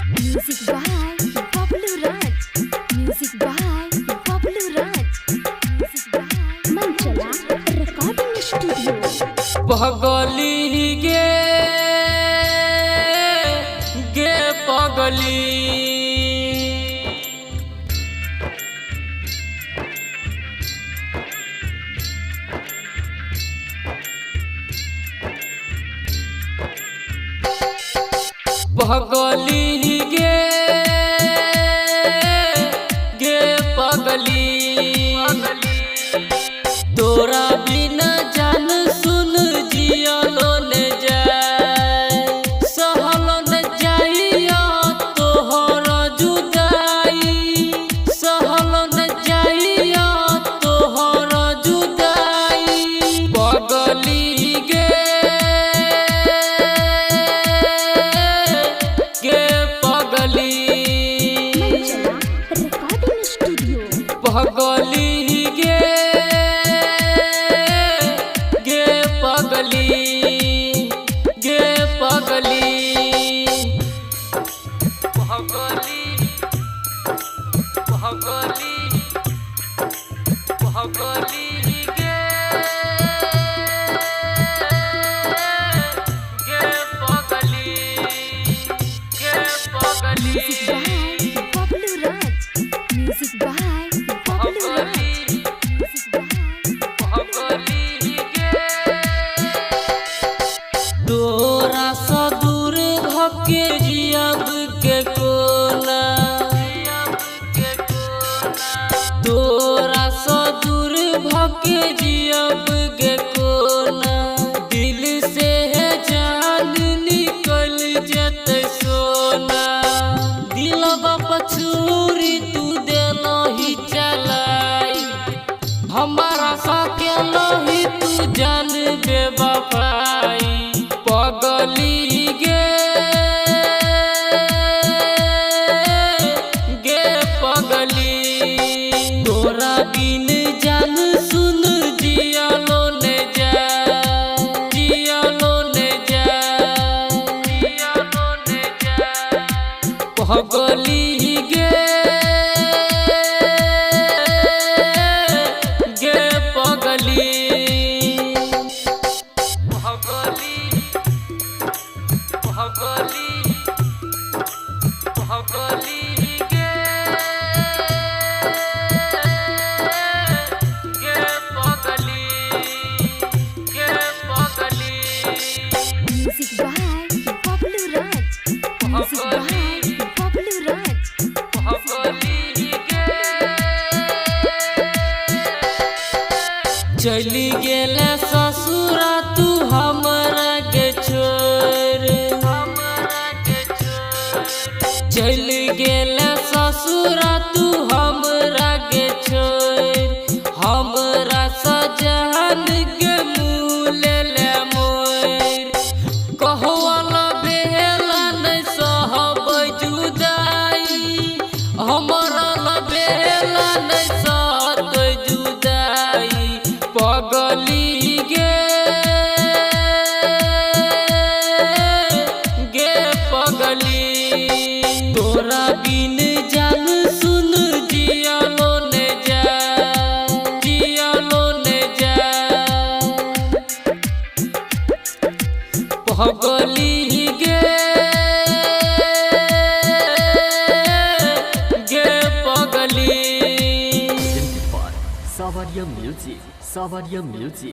Music by Bablu Raj. Music by Bablu Raj. Music by Manchala Recording Studio. पगली गे पगली पगली गे पगली तोरा बिना जान सुन जियलो ने जाए सहलो ने जाइया तोहर जुदाई सहलो ने जाइया तोहर जुदाई पगली गे पगली Recording Studio. पगली गे पगली गे पगली पगली पगली पगली गे पगली Music by Bablu Raj. Music by Bablu Raj. Music by तोरा सा दूर भके जियब के कोना तोरा सा दूर भके जियब के कोना दिल से है जान निकल जते सोना दिलवा पछूरी तू देलो ही चलाई हमारा सा के ही तू जान बेवफाई पगली गे पगली तोरा बिन जान सुन जियलो ने जाए जियलो ने जाए जियलो ने जाए पगली गे पगली पगली पगली पगली गे पगली पगली Music by Bablu Raj. Music by Bablu Raj. पगली चली गेले ससुरा तू हमरा के छोड़ चली गेले ससुरा तू हमरा के छोड़ हमरा सजन के मुँह ले मोर कहवाला बेला नहीं सहब जुदाई हमरा ला बेला नहीं सहत जुदाई पगली गे पगली तोरा बिन जान सुन जियलो ने जाए जियलो ने जाए पगली गे पगली Savaria Music.